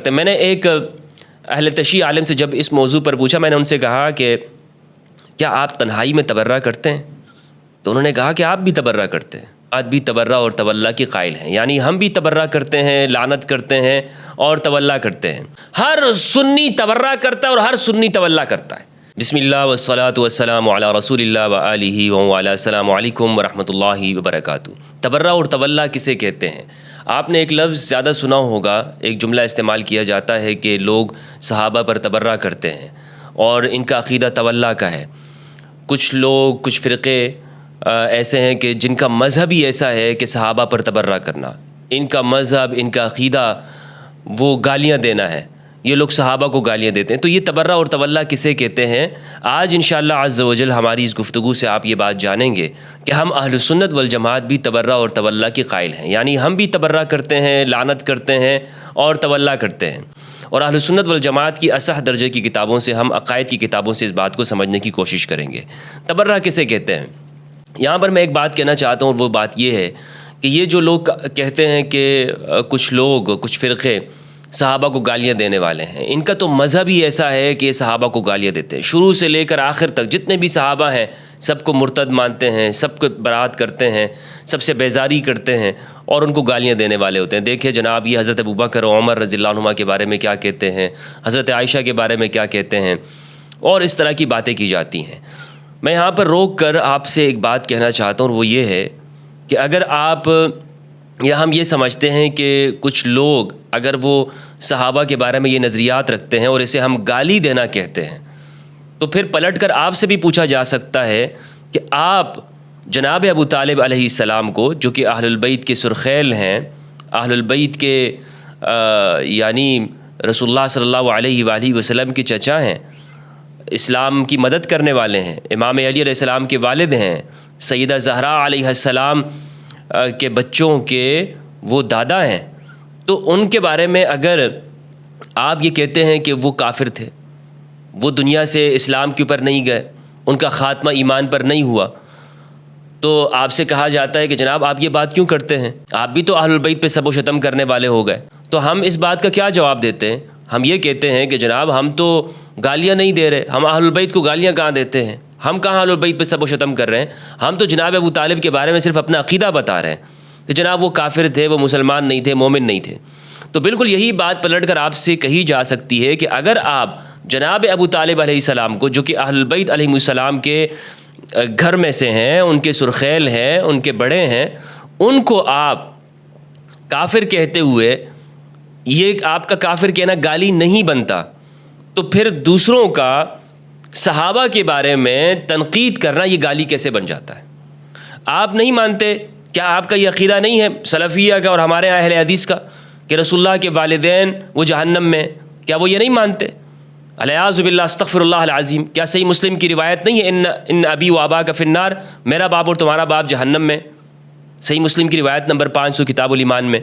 کرتے ہیں. میں نے ایک اہل تشیع عالم سے جب اس موضوع پر پوچھا، میں نے ان سے کہا کہ کیا آپ تنہائی میں تبرہ کرتے ہیں؟ تو انہوں نے کہا کہ آپ بھی تبرہ کرتے ہیں. آج بھی تبرہ اور تولا کے قائل ہیں، یعنی ہم بھی تبرہ کرتے ہیں، لعنت کرتے ہیں اور تولا کرتے ہیں. ہر سنی تبرہ کرتا ہے اور ہر سنی تولا کرتا ہے. بسم اللہ والصلاة والسلام علی رسول اللہ وآلہ وعلی. السلام علیکم ورحمۃ اللہ وبرکاتہ. تبرہ اور تولا کسے کہتے ہیں؟ آپ نے ایک لفظ زیادہ سنا ہوگا، ایک جملہ استعمال کیا جاتا ہے کہ لوگ صحابہ پر تبرہ کرتے ہیں اور ان کا عقیدہ تولا کا ہے. کچھ لوگ، کچھ فرقے ایسے ہیں کہ جن کا مذہب ہی ایسا ہے کہ صحابہ پر تبرہ کرنا، ان کا مذہب، ان کا عقیدہ وہ گالیاں دینا ہے. یہ لوگ صحابہ کو گالیاں دیتے ہیں. تو یہ تبرہ اور تولا کسے کہتے ہیں؟ آج انشاءاللہ عز و جل ہماری اس گفتگو سے آپ یہ بات جانیں گے کہ ہم اہل سنت والجماعت بھی تبرہ اور تولا کے قائل ہیں، یعنی ہم بھی تبرہ کرتے ہیں، لعنت کرتے ہیں اور تولا کرتے ہیں. اور اہل سنت والجماعت کی اصح درجے کی کتابوں سے، ہم عقائد کی کتابوں سے اس بات کو سمجھنے کی کوشش کریں گے. تبرہ کسے کہتے ہیں؟ یہاں پر میں ایک بات کہنا چاہتا ہوں، اور وہ بات یہ ہے کہ یہ جو لوگ کہتے ہیں کہ کچھ لوگ، کچھ فرقے صحابہ کو گالیاں دینے والے ہیں، ان کا تو مذہب ہی ایسا ہے کہ یہ صحابہ کو گالیاں دیتے ہیں. شروع سے لے کر آخر تک جتنے بھی صحابہ ہیں سب کو مرتد مانتے ہیں، سب کو برات کرتے ہیں، سب سے بیزاری کرتے ہیں اور ان کو گالیاں دینے والے ہوتے ہیں. دیکھیں جناب، یہ حضرت ابوبکر و عمر رضی اللہ عنہما کے بارے میں کیا کہتے ہیں، حضرت عائشہ کے بارے میں کیا کہتے ہیں، اور اس طرح کی باتیں کی جاتی ہیں. میں یہاں پر روک کر آپ سے ایک بات کہنا چاہتا ہوں، اور وہ یہ ہے کہ اگر آپ یا ہم یہ سمجھتے ہیں کہ کچھ لوگ اگر وہ صحابہ کے بارے میں یہ نظریات رکھتے ہیں اور اسے ہم گالی دینا کہتے ہیں، تو پھر پلٹ کر آپ سے بھی پوچھا جا سکتا ہے کہ آپ جناب ابو طالب علیہ السلام کو، جو کہ اہل البیت کے سرخیل ہیں، اہل البیت کے یعنی رسول اللہ صلی اللہ علیہ وآلہ وسلم کے چچا ہیں، اسلام کی مدد کرنے والے ہیں، امام علی علیہ السلام کے والد ہیں، سیدہ زہرا علیہ السلام کے بچوں کے وہ دادا ہیں. تو ان کے بارے میں اگر آپ یہ کہتے ہیں کہ وہ کافر تھے، وہ دنیا سے اسلام کے اوپر نہیں گئے، ان کا خاتمہ ایمان پر نہیں ہوا، تو آپ سے کہا جاتا ہے کہ جناب آپ یہ بات کیوں کرتے ہیں؟ آپ بھی تو اہل البیت پہ سب و شتم کرنے والے ہو گئے. تو ہم اس بات کا کیا جواب دیتے ہیں؟ ہم یہ کہتے ہیں کہ جناب ہم تو گالیاں نہیں دے رہے، ہم اہل البیت کو گالیاں کہاں دیتے ہیں؟ ہم کہاں اہل البیت پہ سب و شتم کر رہے ہیں؟ ہم تو جناب ابو طالب کے بارے میں صرف اپنا عقیدہ بتا رہے ہیں کہ جناب وہ کافر تھے، وہ مسلمان نہیں تھے، مومن نہیں تھے. تو بالکل یہی بات پلٹ کر آپ سے کہی جا سکتی ہے کہ اگر آپ جناب ابو طالب علیہ السلام کو، جو کہ اہل البیت علیہ السلام کے گھر میں سے ہیں، ان کے سرخیل ہیں، ان کے بڑے ہیں، ان کو آپ کافر کہتے ہوئے، یہ آپ کا کافر کہنا گالی نہیں بنتا، تو پھر دوسروں کا صحابہ کے بارے میں تنقید کرنا یہ گالی کیسے بن جاتا ہے؟ آپ نہیں مانتے؟ کیا آپ کا یہ عقیدہ نہیں ہے سلفیہ کا اور ہمارے اہل حدیث کا کہ رسول اللہ کے والدین وہ جہنم میں؟ کیا وہ یہ نہیں مانتے؟ الیاذ باللہ، استغفر اللہ العظیم. کیا صحیح مسلم کی روایت نہیں ہے ان ابی و اباک فی النار، میرا باپ اور تمہارا باپ جہنم میں؟ صحیح مسلم کی روایت نمبر 500 کتاب الایمان میں.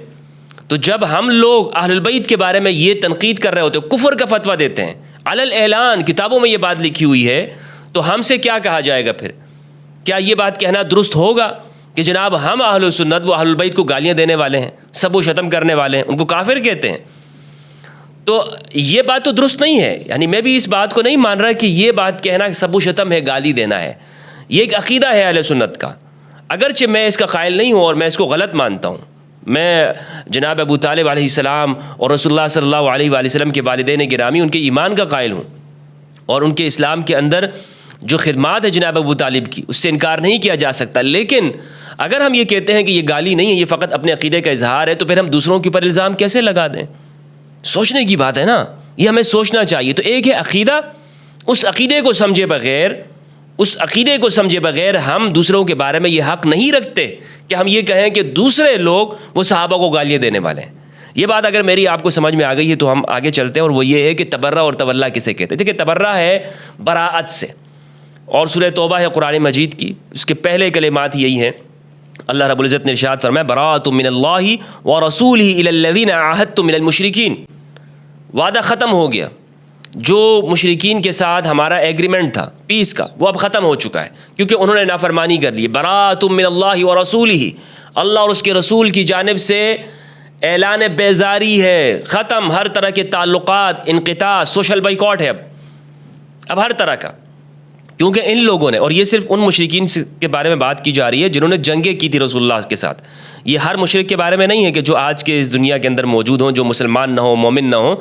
تو جب ہم لوگ اہل البیت کے بارے میں یہ تنقید کر رہے ہوتے ہیں، کفر کا فتویٰ دیتے ہیں، علی الاعلان کتابوں میں یہ بات لکھی ہوئی ہے، تو ہم سے کیا کہا جائے گا پھر؟ کیا یہ بات کہنا درست ہوگا کہ جناب ہم اہل سنت وہ اہل البیت کو گالیاں دینے والے ہیں، سب و شتم کرنے والے ہیں، ان کو کافر کہتے ہیں؟ تو یہ بات تو درست نہیں ہے. یعنی میں بھی اس بات کو نہیں مان رہا کہ یہ بات کہنا سب و شتم ہے، گالی دینا ہے. یہ ایک عقیدہ ہے اہل سنت کا، اگرچہ میں اس کا قائل نہیں ہوں اور میں اس کو غلط مانتا ہوں. میں جناب ابو طالب علیہ السلام اور رسول اللہ صلی اللہ علیہ وآلہ وسلم کے والدین گرامی، ان کے ایمان کا قائل ہوں، اور ان کے اسلام کے اندر جو خدمات ہے جناب ابو طالب کی، اس سے انکار نہیں کیا جا سکتا. لیکن اگر ہم یہ کہتے ہیں کہ یہ گالی نہیں ہے، یہ فقط اپنے عقیدے کا اظہار ہے، تو پھر ہم دوسروں کے اوپر الزام کیسے لگا دیں؟ سوچنے کی بات ہے نا، یہ ہمیں سوچنا چاہیے. تو ایک ہے عقیدہ، اس عقیدے کو سمجھے بغیر ہم دوسروں کے بارے میں یہ حق نہیں رکھتے کہ ہم یہ کہیں کہ دوسرے لوگ وہ صحابہ کو گالیاں دینے والے ہیں. یہ بات اگر میری آپ کو سمجھ میں آ گئی ہے تو ہم آگے چلتے ہیں، اور وہ یہ ہے کہ تبرہ اور تولا کسے کہتے ہیں. دیکھیں، تبرہ ہے براءت سے، اور سورہ توبہ ہے قرآن مجید کی، اس کے پہلے کلمات یہی ہیں. اللہ رب العزت نے ارشاد فرمایا براءۃ من اللہ ورسولہ الی الذین عاہدتم من المشرکین. وعدہ ختم ہو گیا، جو مشرکین کے ساتھ ہمارا ایگریمنٹ تھا پیس کا، وہ اب ختم ہو چکا ہے، کیونکہ انہوں نے نافرمانی کر لی. براءۃ من اللہ ورسولہ، اللہ اور اس کے رسول کی جانب سے اعلان بیزاری ہے، ختم ہر طرح کے تعلقات، انقطاع، سوشل بائیکاٹ ہے اب ہر طرح کا. کیونکہ ان لوگوں نے، اور یہ صرف ان مشرکین کے بارے میں بات کی جا رہی ہے جنہوں نے جنگیں کی تھی رسول اللہ کے ساتھ، یہ ہر مشرک کے بارے میں نہیں ہے کہ جو آج کے اس دنیا کے اندر موجود ہوں، جو مسلمان نہ ہوں، مومن نہ ہوں،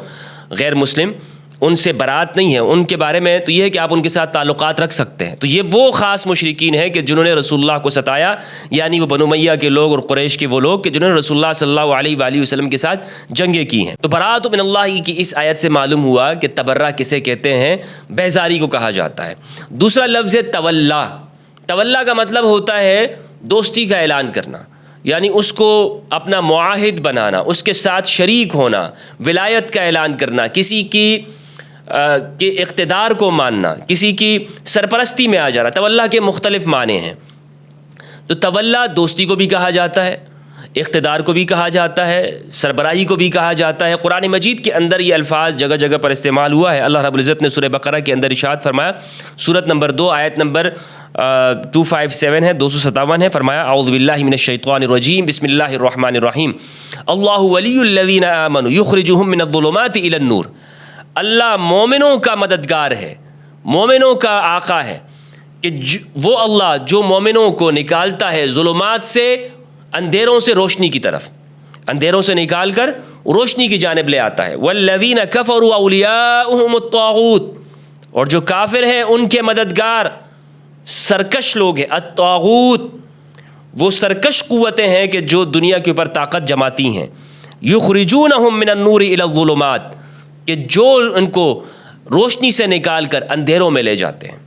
غیر مسلم، ان سے برات نہیں ہے. ان کے بارے میں تو یہ ہے کہ آپ ان کے ساتھ تعلقات رکھ سکتے ہیں. تو یہ وہ خاص مشرکین ہیں کہ جنہوں نے رسول اللہ کو ستایا، یعنی وہ بنو امیہ کے لوگ اور قریش کے وہ لوگ کہ جنہوں نے رسول اللہ صلی اللہ علیہ وآلہ وسلم کے ساتھ جنگیں کی ہیں. تو برات من اللہ کی اس آیت سے معلوم ہوا کہ تبرہ کسے کہتے ہیں؟ بیزاری کو کہا جاتا ہے. دوسرا لفظ ہے تولا. تولا کا مطلب ہوتا ہے دوستی کا اعلان کرنا، یعنی اس کو اپنا معاہد بنانا، اس کے ساتھ شریک ہونا، ولایت کا اعلان کرنا، کسی کی کے اقتدار کو ماننا، کسی کی سرپرستی میں آ جانا. تولا کے مختلف معنی ہیں. تو تولا دوستی کو بھی کہا جاتا ہے، اقتدار کو بھی کہا جاتا ہے، سربراہی کو بھی کہا جاتا ہے. قرآن مجید کے اندر یہ الفاظ جگہ جگہ پر استعمال ہوا ہے. اللہ رب العزت نے سورہ بقرہ کے اندر ارشاد فرمایا، سورت نمبر 2 آیت نمبر 257 ہے، 257 ہے. فرمایا اعوذ باللہ من الشیطان الرجیم بسم اللہ الرحمن الرحیم اللہ ولی الذین آمنوا یخرجہم من الظلمات الی النور. اللہ مومنوں کا مددگار ہے، مومنوں کا آقا ہے، کہ وہ اللہ جو مومنوں کو نکالتا ہے ظلمات سے، اندھیروں سے روشنی کی طرف، اندھیروں سے نکال کر روشنی کی جانب لے آتا ہے. والذین کفروا اولیاؤہم الطاغوت، اور جو کافر ہیں ان کے مددگار سرکش لوگ ہیں. الطاغوت وہ سرکش قوتیں ہیں کہ جو دنیا کے اوپر طاقت جماتی ہیں. یخرجونہم من النور الی الظلمات، کہ جو ان کو روشنی سے نکال کر اندھیروں میں لے جاتے ہیں.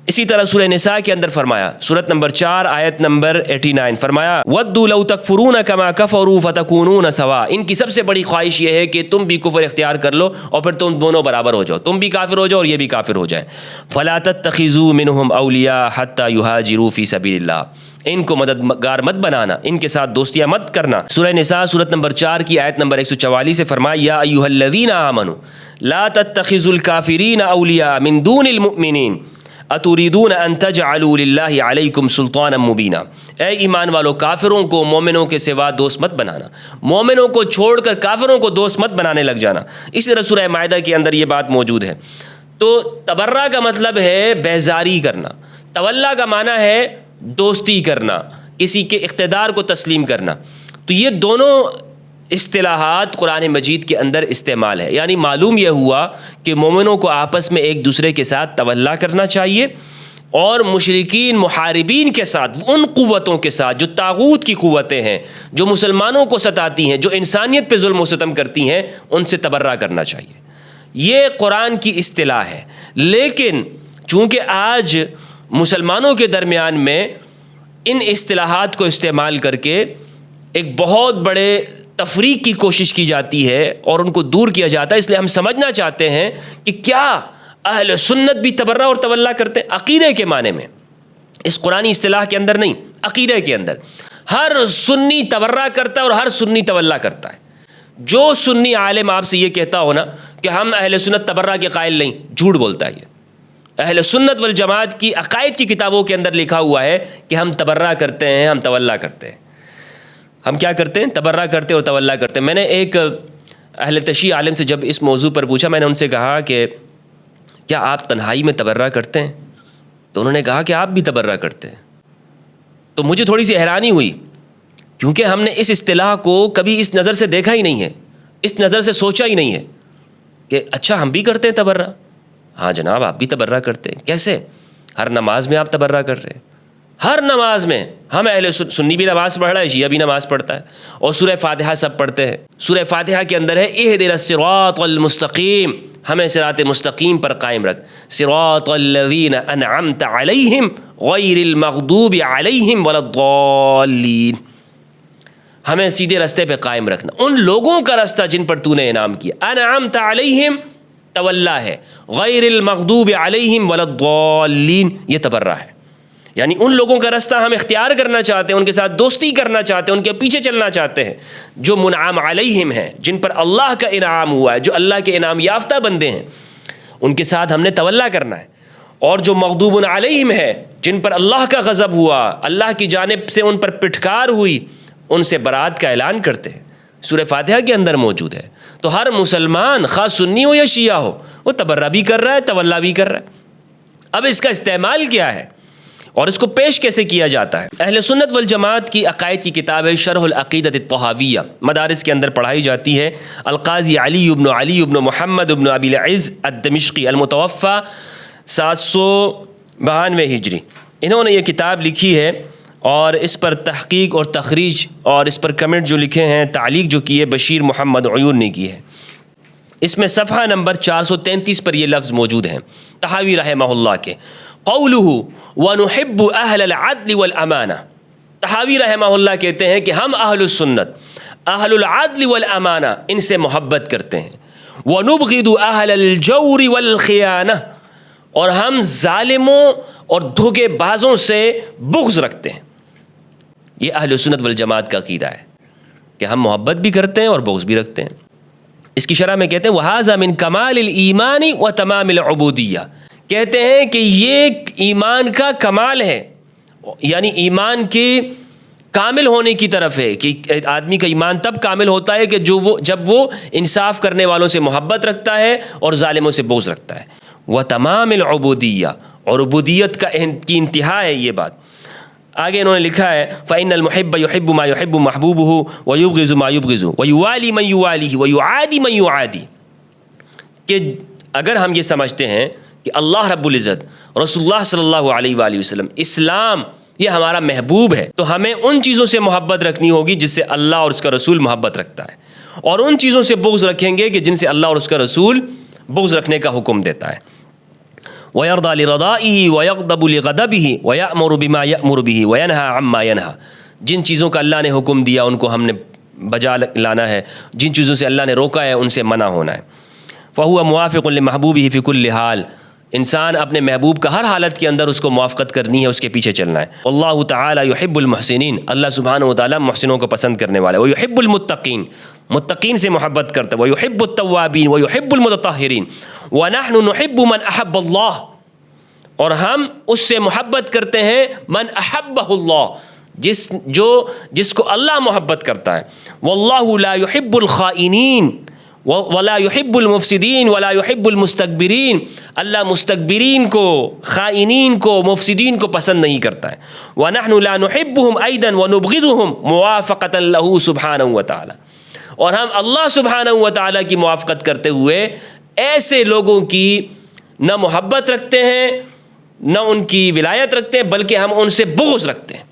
اسی طرح سورہ نساء کے اندر فرمایا، سورت نمبر 4 آیت نمبر 89، فرمایا وَدُّوا لَوْ تَكْفُرُونَ كَمَا كَفَرُوا فَتَكُونُونَ سَوَاءً. ان کی سب سے بڑی خواہش یہ ہے کہ تم بھی کفر اختیار کر لو اور پھر تم دونوں برابر ہو جاؤ، تم بھی کافر ہو جاؤ اور یہ بھی کافر ہو جائیں. فَلَا تَتَّخِذُوا مِنْهُمْ أَوْلِيَاءَ حَتَّى يُهَاجِرُوا فِي سَبِيلِ اللَّهِ. ان کو مددگار مت بنانا، ان کے ساتھ دوستیاں مت کرنا. سورہ نساء سورت نمبر 4 کی آیت نمبر 144 سے فرمایا یا ایھا الذین آمنوا لا تتخذوا الکافرین اولیاء من دون المؤمنین اتریدون ان تجعلوا للہ علیکم سلطانا مبینا. اے ایمان والو، کافروں کو مومنوں کے سوا دوست مت بنانا، مومنوں کو چھوڑ کر کافروں کو دوست مت بنانے لگ جانا. اسی طرح سورہ مائدہ کے اندر یہ بات موجود ہے. تو تبرہ کا مطلب ہے بیزاری کرنا، تولا کا معنی ہے دوستی کرنا، کسی کے اقتدار کو تسلیم کرنا. تو یہ دونوں اصطلاحات قرآن مجید کے اندر استعمال ہے. یعنی معلوم یہ ہوا کہ مومنوں کو آپس میں ایک دوسرے کے ساتھ تولا کرنا چاہیے، اور مشرکین محاربین کے ساتھ، ان قوتوں کے ساتھ جو طاغوت کی قوتیں ہیں، جو مسلمانوں کو ستاتی ہیں، جو انسانیت پہ ظلم و ستم کرتی ہیں، ان سے تبرہ کرنا چاہیے. یہ قرآن کی اصطلاح ہے. لیکن چونکہ آج مسلمانوں کے درمیان میں ان اصطلاحات کو استعمال کر کے ایک بہت بڑے تفریق کی کوشش کی جاتی ہے اور ان کو دور کیا جاتا ہے، اس لیے ہم سمجھنا چاہتے ہیں کہ کیا اہل سنت بھی تبرہ اور تولا کرتے ہیں؟ عقیدے کے معنی میں، اس قرآنی اصطلاح کے اندر نہیں، عقیدے کے اندر. ہر سنی تبرہ کرتا ہے اور ہر سنی تولا کرتا ہے. جو سنی عالم آپ سے یہ کہتا ہو نا کہ ہم اہل سنت تبرہ کے قائل نہیں، جھوٹ بولتا ہے. یہ اہل سنت والجماعت کی عقائد کی کتابوں کے اندر لکھا ہوا ہے کہ ہم تبرہ کرتے ہیں، ہم تولا کرتے ہیں. ہم کیا کرتے ہیں؟ تبرہ کرتے اور تولا کرتے ہیں. میں نے ایک اہل تشیع عالم سے جب اس موضوع پر پوچھا، میں نے ان سے کہا کہ کیا آپ تنہائی میں تبرہ کرتے ہیں؟ تو انہوں نے کہا کہ آپ بھی تبرہ کرتے ہیں. تو مجھے تھوڑی سی حیرانی ہوئی، کیونکہ ہم نے اس اصطلاح کو کبھی اس نظر سے دیکھا ہی نہیں ہے، اس نظر سے سوچا ہی نہیں ہے کہ اچھا ہم بھی کرتے ہیں تبرہ. ہاں جناب، آپ بھی تبرہ کرتے ہیں. کیسے؟ ہر نماز میں آپ تبرہ کر رہے ہیں، ہر نماز میں. ہم اہل سنی بھی نماز پڑھ رہا ہے، شیعہ بھی نماز پڑھتا ہے، اور سورہ فاتحہ سب پڑھتے ہیں. سورہ فاتحہ کے اندر ہے اہدنا الصراط المستقیم، ہمیں صراط مستقیم پر قائم رکھ. صراط الذین انعمت علیہم غیر المغضوب علیہم ولا الضالین، ہمیں سیدھے راستے پہ قائم رکھنا، ان لوگوں کا راستہ جن پر تو نے انعام کیا. انعمت علیہم تولا ہے، غیر المغضوب علیہم ولا الضالین یہ تبرہ ہے. یعنی ان لوگوں کا راستہ ہم اختیار کرنا چاہتے ہیں، ان کے ساتھ دوستی کرنا چاہتے ہیں، ان کے پیچھے چلنا چاہتے ہیں جو منعم علیہم ہیں، جن پر اللہ کا انعام ہوا ہے، جو اللہ کے انعام یافتہ بندے ہیں، ان کے ساتھ ہم نے تولا کرنا ہے. اور جو مغضوب علیہم ہے، جن پر اللہ کا غضب ہوا، اللہ کی جانب سے ان پر پٹکار ہوئی، ان سے برات کا اعلان کرتے ہیں. سورہ فاتحہ کے اندر موجود ہے. تو ہر مسلمان خاص سنی ہو یا شیعہ ہو وہ تبرہ بھی کر رہا ہے, تولا بھی کر رہا ہے. اب اس کا استعمال کیا ہے اور اس کو پیش کیسے کیا جاتا ہے؟ اہل سنت والجماعت کی عقائد کی کتاب ہے شرح العقیدۃ الطحاویہ, مدارس کے اندر پڑھائی جاتی ہے. القاضی علی بن محمد بن ابی العز الدمشقی المتوفی 792 ہجری, انہوں نے یہ کتاب لکھی ہے اور اس پر تحقیق اور تخریج اور اس پر کمنٹ جو لکھے ہیں, تعلیق جو کی ہے بشیر محمد عیون نے کی ہے. اس میں صفحہ نمبر 433 پر یہ لفظ موجود ہیں طحاوی رحمہ اللہ کے, قولہ وَنُحِبُّ أَهْلَ الْعَدْلِ وَالْأَمَانَةِ. طحاوی رحمہ اللہ کہتے ہیں کہ ہم اہل السنت اہل العدل والامانہ ان سے محبت کرتے ہیں. وَنُبْغِضُ أَهْلَ الْجَوْرِ وَالْخِيَانَةِ, اور ہم ظالموں اور دھوکے بازوں سے بغض رکھتے ہیں. یہ اہل سنت والجماعت کا عقیدہ ہے کہ ہم محبت بھی کرتے ہیں اور بغض بھی رکھتے ہیں. اس کی شرح میں کہتے ہیں وَهَذَا مِن كَمَالِ الْإِيمَانِ وَتَمَامِ الْعُبُودِيَّةِ, کہتے ہیں کہ یہ ایمان کا کمال ہے, یعنی ایمان کے کامل ہونے کی طرف ہے کہ آدمی کا ایمان تب کامل ہوتا ہے کہ جب وہ انصاف کرنے والوں سے محبت رکھتا ہے اور ظالموں سے بغض رکھتا ہے. وَتَمَامِ الْعُبُودِيَّةِ, اور عبودیت کی انتہا ہے یہ بات. آگے انہوں نے لکھا ہے فَإِنَّ الْمُحِبَّ يُحِبُّ مَا يُحِبُّ مَحْبُوبُهُ وَيُبْغِضُ مَا يُبْغِضُ وَيُوَالِي مَن يُوَالِيهِ وَيُعَادِي مَن يُعَادِي. کہ اگر ہم یہ سمجھتے ہیں کہ اللہ رب العزت, رسول اللہ صلی اللہ علیہ وآلہ وسلم, اسلام یہ ہمارا محبوب ہے, تو ہمیں ان چیزوں سے محبت رکھنی ہوگی جس سے اللہ اور اس کا رسول محبت رکھتا ہے, اور ان چیزوں سے بغض رکھیں گے کہ جن سے اللہ اور اس کا رسول بغض رکھنے کا حکم دیتا ہے. وَيَرْضَى لِرَضَائِهِ وَيَغْضَبُ لِغَضَبِهِ وَيَأْمُرُ بِمَا يَأْمُرُ بِهِ وَيَنْهَى عَمَّا يَنْهَى. جن چیزوں کا اللہ نے حکم دیا ان کو ہم نے بجا لانا ہے, جن چیزوں سے اللہ نے روکا ہے ان سے منع ہونا ہے. فَهُوَ مُوَافِقٌ لِمَحْبُوبِهِ فِي كُلِّ حال, انسان اپنے محبوب کا ہر حالت کے اندر اس کو موافقت کرنی ہے, اس کے پیچھے چلنا ہے. اللہ تعالیٰ یحب المحسنین, اللہ سبحانہ و تعالیٰ محسنوں کو پسند کرنے والا ہے. ویحب المتقین, متقین سے محبت کرتا ہے. ویحب التوابین ویحب المتطہرین. ونحن نحب من احب اللہ, اور ہم اس سے محبت کرتے ہیں من احبہ اللہ, جس کو اللہ محبت کرتا ہے. واللہ لا يحب الخائنین ولا يحب المفسدین ولا يحب المستكبرین, اللہ مستكبرین کو, خائنین کو, مفسدین کو پسند نہیں کرتا ہے. ونحن لا نحبهم ايضا ونبغضهم موافقة له سبحانہ وتعالی, اور ہم اللہ سبحانہ وتعالی کی موافقت کرتے ہوئے ایسے لوگوں کی نہ محبت رکھتے ہیں نہ ان کی ولایت رکھتے ہیں, بلکہ ہم ان سے بغض رکھتے ہیں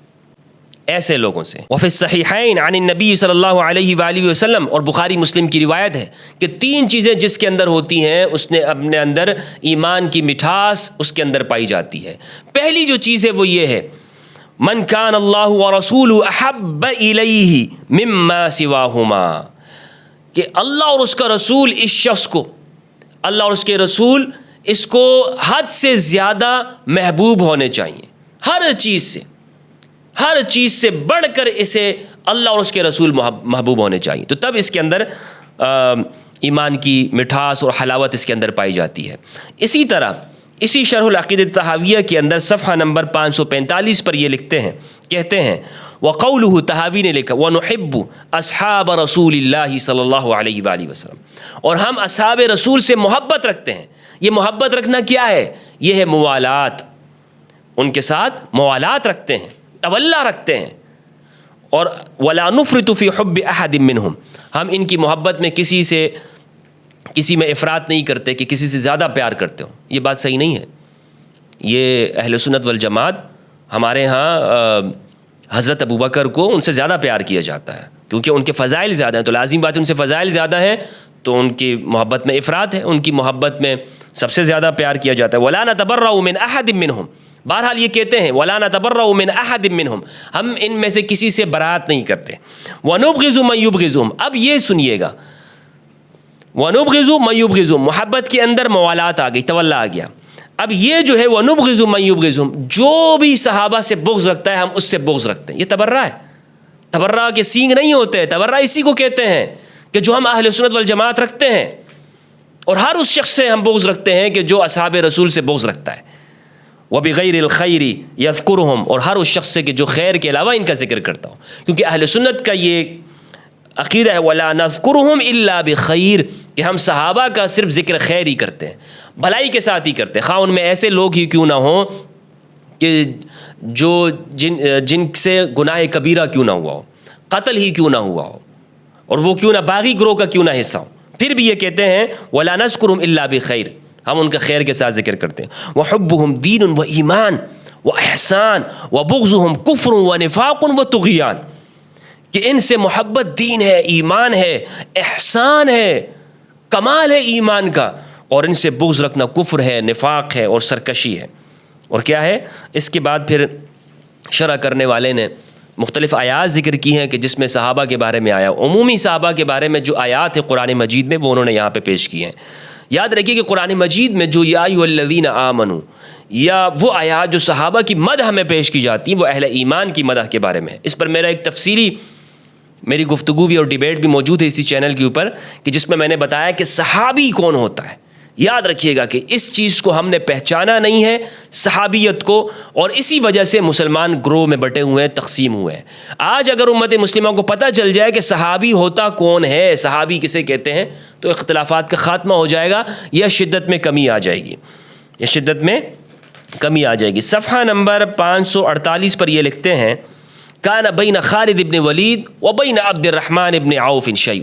ایسے لوگوں سے. وفی الصحیحین عن النبی صلی اللہ علیہ وآلہ وسلم, اور بخاری مسلم کی روایت ہے کہ 3 چیزیں جس کے اندر ہوتی ہیں اس نے اپنے اندر ایمان کی مٹھاس اس کے اندر پائی جاتی ہے. پہلی جو چیز ہے وہ یہ ہے من کان اللہ ورسولہ احب الیہ مما سواہما, کہ اللہ اور اس کا رسول اس شخص کو, اللہ اور اس کے رسول اس کو حد سے زیادہ محبوب ہونے چاہیے, ہر چیز سے بڑھ کر اسے اللہ اور اس کے رسول محبوب ہونے چاہیے. تو تب اس کے اندر ایمان کی مٹھاس اور حلاوت اس کے اندر پائی جاتی ہے. اسی طرح اسی شرح العقیدۃ الطحاویہ کے اندر صفحہ نمبر 545 پر یہ لکھتے ہیں, کہتے ہیں وقولہ, طحاوی نے لکھا ونحب اصحاب رسول اللہ صلی اللہ علیہ وآلہ وسلم, اور ہم اصحاب رسول سے محبت رکھتے ہیں. یہ محبت رکھنا کیا ہے؟ یہ ہے موالات, ان کے ساتھ موالات رکھتے ہیں, تولا رکھتے ہیں. اور ولا نفرط فی حب احد منہم, ہم ان کی محبت میں کسی میں افراط نہیں کرتے کہ کسی سے زیادہ پیار کرتے ہوں. یہ بات صحیح نہیں ہے. یہ اہل سنت والجماعت ہمارے ہاں حضرت ابوبکر کو ان سے زیادہ پیار کیا جاتا ہے کیونکہ ان کے فضائل زیادہ ہیں, تو لازم بات ہے ان سے فضائل زیادہ ہیں تو ان کی محبت میں افراط ہے, ان کی محبت میں سب سے زیادہ پیار کیا جاتا ہے. ولا نتبرأ من احد منہم, بہرحال یہ کہتے ہیں ولا نتبرأ من احد منہم, ہم ان میں سے کسی سے برات نہیں کرتے. ونبغض من یبغضهم, اب یہ سنیے گا, ونبغض من یبغضهم, محبت کے اندر موالات آ گئی, تولا آ گیا. اب یہ جو ہے ونبغض من یبغضهم, جو بھی صحابہ سے بغض رکھتا ہے ہم اس سے بغض رکھتے ہیں. یہ تبرہ ہے, تبرہ کے سینگ نہیں ہوتے, تبرہ اسی کو کہتے ہیں کہ جو ہم اہل سنت والجماعت رکھتے ہیں, اور ہر اس شخص سے ہم بغض رکھتے ہیں کہ جو اصحاب رسول سے بغض رکھتا ہے. وبغیر الخیر یذکرہم, اور ہر اس شخص سے کہ جو خیر کے علاوہ ان کا ذکر کرتا ہو, کیونکہ اہل سنت کا یہ عقیدہ ہے وَلَا نَذْكُرُهُمْ إِلَّا بِخَيْرٍ کہ ہم صحابہ کا صرف ذکر خیر ہی کرتے ہیں، بھلائی کے ساتھ ہی کرتے ہیں، خواہ ان میں ایسے لوگ ہی کیوں نہ ہوں کہ جو جن سے گناہ کبیرہ کیوں نہ ہوا ہو، قتل ہی کیوں نہ ہوا ہو، اور وہ کیوں نہ باغی گروہ کا کیوں نہ حصہ ہو، پھر بھی یہ کہتے ہیں وَلَا نَذْكُرُهُمْ إِلَّا بِخَيْرٍ ہم ان کا خیر کے ساتھ ذکر کرتے ہیں۔ وَحُبُّهُمْ دِينٌ وَإِيمَانٌ وَإِحْسَانٌ وَبُغْضُهُمْ كُفْرٌ وَنِفَاقٌ وَطُغْيَانٌ کہ ان سے محبت دین ہے، ایمان ہے، احسان ہے، کمال ہے ایمان کا، اور ان سے بغض رکھنا کفر ہے، نفاق ہے اور سرکشی ہے۔ اور کیا ہے اس کے بعد پھر شرح کرنے والے نے مختلف آیات ذکر کی ہیں کہ جس میں صحابہ کے بارے میں آیا، عمومی صحابہ کے بارے میں جو آیات ہیں قرآن مجید میں وہ انہوں نے یہاں پہ پیش کی ہیں۔ یاد رکھیے کہ قرآن مجید میں جو یا ایھا الذین آمنوا یا وہ آیات جو صحابہ کی مدح میں پیش کی جاتی ہیں وہ اہل ایمان کی مدح کے بارے میں ہے۔ اس پر میرا ایک تفصیلی میری گفتگو بھی اور ڈیبیٹ بھی موجود ہے اسی چینل کے اوپر کہ جس میں نے بتایا کہ صحابی کون ہوتا ہے۔ یاد رکھیے گا کہ اس چیز کو ہم نے پہچانا نہیں ہے، صحابیت کو، اور اسی وجہ سے مسلمان گروہ میں بٹے ہوئے ہیں، تقسیم ہوئے ہیں۔ آج اگر امت مسلمہ کو پتہ چل جائے کہ صحابی ہوتا کون ہے، صحابی کسے کہتے ہیں، تو اختلافات کا خاتمہ ہو جائے گا یا شدت میں کمی آ جائے گی، یا شدت میں کمی آ جائے گی۔ صفحہ نمبر 548 پر یہ لکھتے ہیں کان بین خالد بن ولید و بین عبد الرحمن بن عوف شیء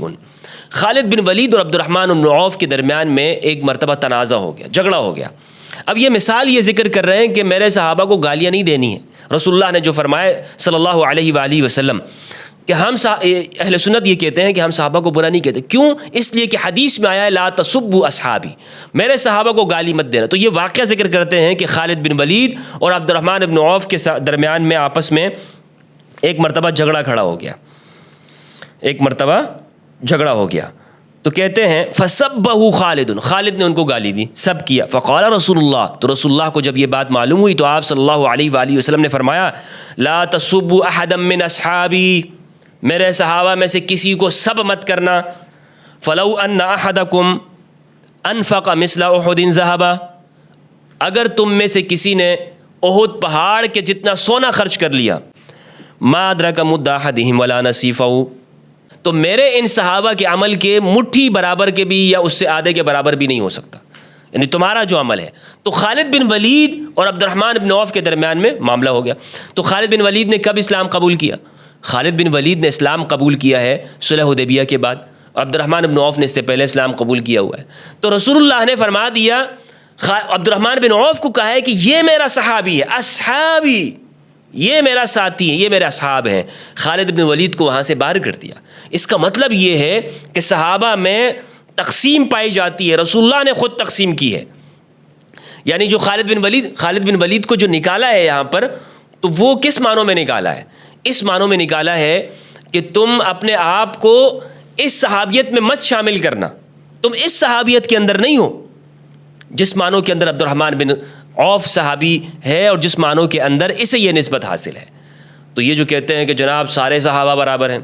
خالد بن ولید اور عبد الرحمن بن عوف کے درمیان میں ایک مرتبہ تنازع ہو گیا، جھگڑا ہو گیا۔ اب یہ مثال یہ ذکر کر رہے ہیں کہ میرے صحابہ کو گالیاں نہیں دینی ہیں۔ رسول اللہ نے جو فرمایا صلی اللہ علیہ وآلہ وسلم کہ ہم اہل سنت یہ کہتے ہیں کہ ہم صحابہ کو برا نہیں کہتے، کیوں؟ اس لیے کہ حدیث میں آیا ہے لا تسبوا اصحابی، میرے صحابہ کو گالی مت دینا۔ تو یہ واقعہ ذکر کرتے ہیں کہ خالد بن ولید اور عبد الرحمن بن عوف کے درمیان میں آپس میں ایک مرتبہ جھگڑا کھڑا ہو گیا، ایک مرتبہ جھگڑا ہو گیا۔ تو کہتے ہیں فسبہ خالد، خالد نے ان کو گالی دی، سب کیا۔ فقال رسول اللہ، تو رسول اللہ کو جب یہ بات معلوم ہوئی تو آپ صلی اللہ علیہ وآلہ وسلم نے فرمایا لا تسبوا احدا من اصحابی، میرے صحابہ میں سے کسی کو سب مت کرنا۔ فلو ان احدکم انفق مثل احد ذهبا، اگر تم میں سے کسی نے احد پہاڑ کے جتنا سونا خرچ کر لیا، ما ادرک مد احدہم ولا نصیفہ، تو میرے ان صحابہ کے عمل کے مٹھی برابر کے بھی یا اس سے آدھے کے برابر بھی نہیں ہو سکتا، یعنی تمہارا جو عمل ہے۔ تو خالد بن ولید اور عبد الرحمن بن عوف کے درمیان میں معاملہ ہو گیا۔ تو خالد بن ولید نے کب اسلام قبول کیا؟ خالد بن ولید نے اسلام قبول کیا ہے صلح حدیبیہ کے بعد، عبد الرحمن بن عوف نے اس سے پہلے اسلام قبول کیا ہوا ہے۔ تو رسول اللہ نے فرما دیا، عبد الرحمن بن عوف کو کہا ہے کہ یہ میرا صحابی ہے، اصحابی، یہ میرا ساتھی ہے، یہ میرے اصحاب ہیں۔ خالد بن ولید کو وہاں سے باہر کر دیا۔ اس کا مطلب یہ ہے کہ صحابہ میں تقسیم پائی جاتی ہے، رسول اللہ نے خود تقسیم کی ہے۔ یعنی جو خالد بن ولید کو جو نکالا ہے یہاں پر، تو وہ کس معنوں میں نکالا ہے؟ اس معنوں میں نکالا ہے کہ تم اپنے آپ کو اس صحابیت میں مت شامل کرنا، تم اس صحابیت کے اندر نہیں ہو جس معنوں کے اندر عبد الرحمن بن عوف صحابی ہے اور جس معنوں کے اندر اسے یہ نسبت حاصل ہے۔ تو یہ جو کہتے ہیں کہ جناب سارے صحابہ برابر ہیں،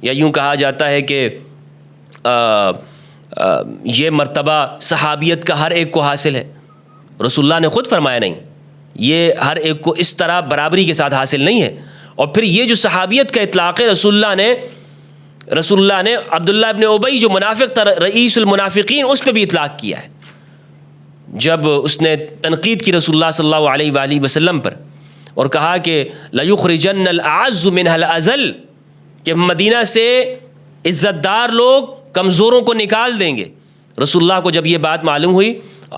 یا یوں کہا جاتا ہے کہ یہ مرتبہ صحابیت کا ہر ایک کو حاصل ہے، رسول اللہ نے خود فرمایا نہیں، یہ ہر ایک کو اس طرح برابری کے ساتھ حاصل نہیں ہے۔ اور پھر یہ جو صحابیت کا اطلاق ہے، رسول اللہ نے عبداللہ ابن ابی جو منافق تھا، رئیس المنافقین، اس پہ بھی اطلاق کیا ہے جب اس نے تنقید کی رسول اللہ صلی اللہ علیہ وآلہ وسلم پر اور کہا کہ لَيُخْرِجَنَّ الْأَعَزُّ مِنْهَا الْأَذَلَّ، کہ مدینہ سے عزت دار لوگ کمزوروں کو نکال دیں گے۔ رسول اللہ کو جب یہ بات معلوم ہوئی،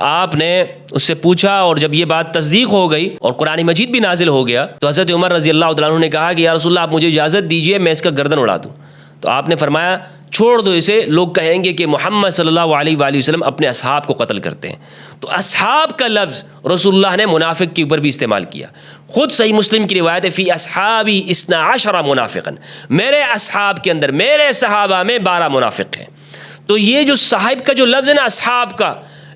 آپ نے اس سے پوچھا، اور جب یہ بات تصدیق ہو گئی اور قرآن مجید بھی نازل ہو گیا، تو حضرت عمر رضی اللہ تعالیٰ عنہ نے کہا کہ یا رسول اللہ آپ مجھے اجازت دیجئے میں اس کا گردن اڑا دوں۔ تو آپ نے فرمایا چھوڑ دو اسے، لوگ کہیں گے کہ محمد صلی اللہ علیہ وآلہ وسلم اپنے اصحاب کو قتل کرتے ہیں۔ تو اصحاب کا لفظ رسول اللہ نے منافق کے اوپر بھی استعمال کیا۔ خود صحیح مسلم کی روایت ہے فی اصحابی 12 منافقا، میرے اصحاب کے اندر، میرے صحابہ میں 12 منافق ہیں۔ تو یہ جو صاحب کا جو لفظ ہے نا اصحاب کا،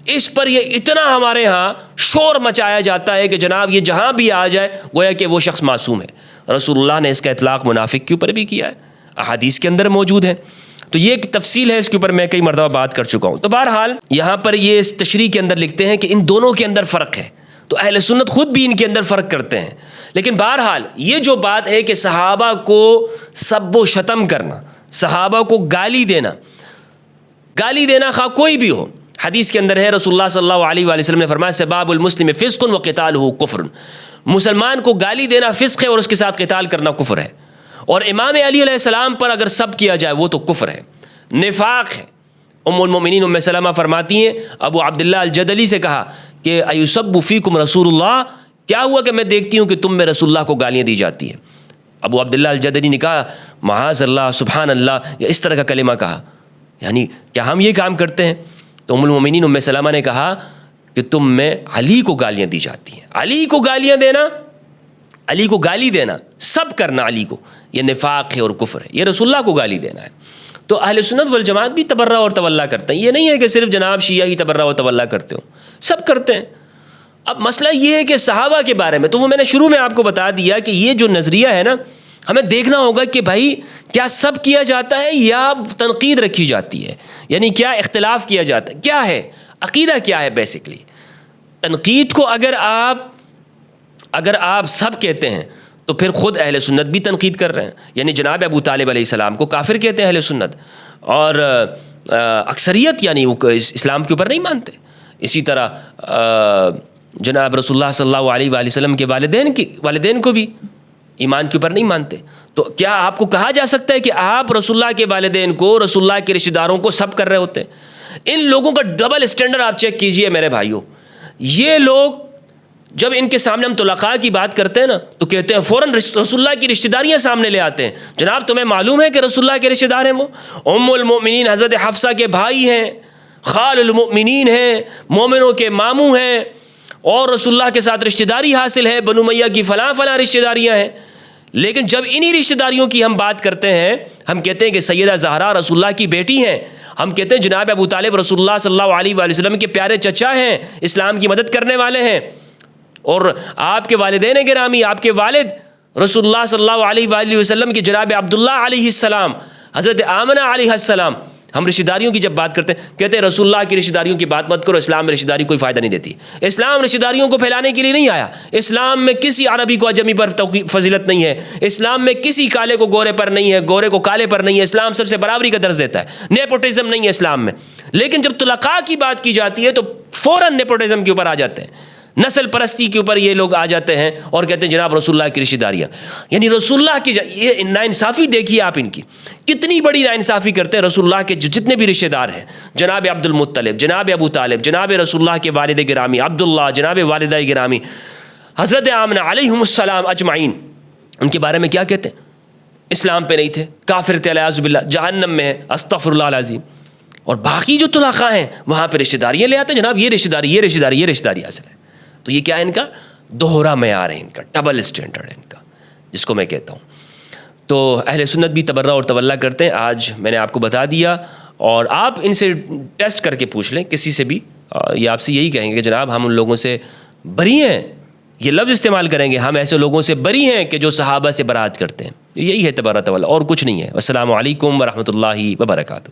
اس پر یہ اتنا ہمارے ہاں شور مچایا جاتا ہے کہ جناب یہ جہاں بھی آ جائے گویا کہ وہ شخص معصوم ہے۔ رسول اللہ نے اس کا اطلاق منافق کے اوپر بھی کیا ہے، احادیث کے اندر موجود ہے۔ تو یہ ایک تفصیل ہے، اس کے اوپر میں کئی مرتبہ بات کر چکا ہوں۔ تو بہرحال یہاں پر یہ اس تشریح کے اندر لکھتے ہیں کہ ان دونوں کے اندر فرق ہے، تو اہل سنت خود بھی ان کے اندر فرق کرتے ہیں۔ لیکن بہرحال یہ جو بات ہے کہ صحابہ کو سب و شتم کرنا، صحابہ کو گالی دینا خواہ کوئی بھی ہو. حدیث کے اندر ہے رسول اللہ صلی اللہ علیہ وآلہ وسلم نے فرمایا سباب المسلم فسق وقتالہ کفر. مسلمان کو گالی دینا فسق ہے اور اس کے ساتھ قتال کرنا کفر ہے. اور امام علی علیہ السلام پر اگر سب کیا جائے وہ تو کفر ہے, نفاق ہے. ام المؤمنین ام سلمہ فرماتی ہیں ابو عبداللہ الجدلی سے کہا کہ ایسب فیکم رسول اللہ, کیا ہوا کہ میں دیکھتی ہوں کہ تم میں رسول اللہ کو گالیاں دی جاتی ہیں. ابو عبداللہ الجدلی نے کہا معاذ اللہ سبحان اللہ, یا اس طرح کا کلمہ کہا, یعنی کیا ہم یہ کام کرتے ہیں؟ تو ام المؤمنین ام سلمہ نے کہا کہ تم میں علی کو گالیاں دی جاتی ہیں. علی کو گالیاں دینا, علی کو گالی دینا, سب کرنا علی کو, یہ نفاق ہے اور کفر ہے. یہ رسول اللہ کو گالی دینا ہے. تو اہل سنت والجماعت بھی تبرہ اور تولا کرتے ہیں. یہ نہیں ہے کہ صرف جناب شیعہ ہی تبرہ اور تولا کرتے ہو, سب کرتے ہیں. اب مسئلہ یہ ہے کہ صحابہ کے بارے میں تو وہ میں نے شروع میں آپ کو بتا دیا کہ یہ جو نظریہ ہے نا, ہمیں دیکھنا ہوگا کہ بھائی کیا سب کیا جاتا ہے یا تنقید رکھی جاتی ہے, یعنی کیا اختلاف کیا جاتا ہے, کیا ہے عقیدہ, کیا ہے بیسکلی. تنقید کو اگر آپ سب کہتے ہیں تو پھر خود اہل سنت بھی تنقید کر رہے ہیں. یعنی جناب ابو طالب علیہ السلام کو کافر کہتے ہیں اہل سنت, اور اکثریت یعنی وہ اسلام کے اوپر نہیں مانتے. اسی طرح جناب رسول اللہ صلی اللہ علیہ وآلہ وسلم کے والدین کو بھی ایمان کے اوپر نہیں مانتے. تو کیا آپ کو کہا جا سکتا ہے کہ آپ رسول اللہ کے والدین کو, رسول اللہ کے رشتہ داروں کو سب کر رہے ہوتے ہیں؟ ان لوگوں کا ڈبل اسٹینڈرڈ آپ چیک کیجئے میرے بھائیوں. یہ لوگ جب ان کے سامنے ہم طلقاء کی بات کرتے ہیں نا تو کہتے ہیں فوراً رسول اللہ کی رشتہ داریاں سامنے لے آتے ہیں. جناب تمہیں معلوم ہے کہ رسول اللہ کے رشتہ دار ہیں؟ وہ ام المؤمنین حضرت حفصہ کے بھائی ہیں, خال المؤمنین ہیں, مومنوں کے ماموں ہیں, اور رسول اللہ کے ساتھ رشتہ داری حاصل ہے, بنو امیہ کی فلاں رشتہ داریاں ہیں. لیکن جب انہی رشتہ داریوں کی ہم بات کرتے ہیں, ہم کہتے ہیں کہ سیدہ زہرا رسول اللہ کی بیٹی ہیں, ہم کہتے ہیں جناب ابو طالب رسول اللہ صلی اللہ علیہ وآلہ وسلم کے پیارے چچا ہیں, اسلام کی مدد کرنے والے ہیں, اور آپ کے والدین گرامی, آپ کے والد رسول اللہ صلی اللہ علیہ وآلہ وسلم کے جناب عبداللہ علیہ السلام, حضرت آمنہ علیہ السلام, ہم رشتہ داریوں کی جب بات کرتے ہیں کہتے ہیں رسول اللہ کی رشتہ داریوں کی بات مت کرو, اسلام میں رشتہ داری کوئی فائدہ نہیں دیتی. اسلام رشتہ داریوں کو پھیلانے کے لیے نہیں آیا. اسلام میں کسی عربی کو اجمی پر فضیلت نہیں ہے. اسلام میں کسی کالے کو گورے پر نہیں ہے, گورے کو کالے پر نہیں ہے. اسلام سب سے برابری کا درس دیتا ہے. نیپوٹزم نہیں ہے اسلام میں. لیکن جب طلقاء کی بات کی جاتی ہے تو فوراً نیپوٹزم کے اوپر آ جاتے ہیں, نسل پرستی کے اوپر یہ لوگ آ جاتے ہیں اور کہتے ہیں جناب رسول اللہ کی رشتہ داریاں. یعنی رسول اللہ کی یہ ناانصافی دیکھیے آپ, ان کی کتنی بڑی ناانصافی کرتے ہیں. رسول اللہ کے جتنے بھی رشتہ دار ہیں, جناب عبد المطلب, جناب ابو طالب, جناب رسول اللہ کے والد گرامی عبداللہ, جناب والدہ گرامی حضرت آمنہ علیہم السلام اجمعین, ان کے بارے میں کیا کہتے ہیں؟ اسلام پہ نہیں تھے, کافر تھے, والعیاذ باللہ جہنم میں ہے, استغفر اللہ العظیم. اور باقی جو طلقاء ہیں وہاں پہ رشتہ داریاں لے آتے ہیں, جناب یہ رشتہ داری, یہ رشتہ داری, یہ رشتہ داری حاصل ہے. تو یہ کیا ہے؟ ان کا دوہرا معیار ہے, ان کا ڈبل اسٹینڈرڈ ہے ان کا, جس کو میں کہتا ہوں. تو اہل سنت بھی تبرہ اور تولا کرتے ہیں. آج میں نے آپ کو بتا دیا, اور آپ ان سے ٹیسٹ کر کے پوچھ لیں کسی سے بھی, یہ آپ سے یہی کہیں گے جناب ہم ان لوگوں سے بری ہیں, یہ لفظ استعمال کریں گے, ہم ایسے لوگوں سے بری ہیں کہ جو صحابہ سے برات کرتے ہیں. یہی ہے تبرہ تولا, اور کچھ نہیں ہے. السلام علیکم ورحمۃ اللہ وبرکاتہ.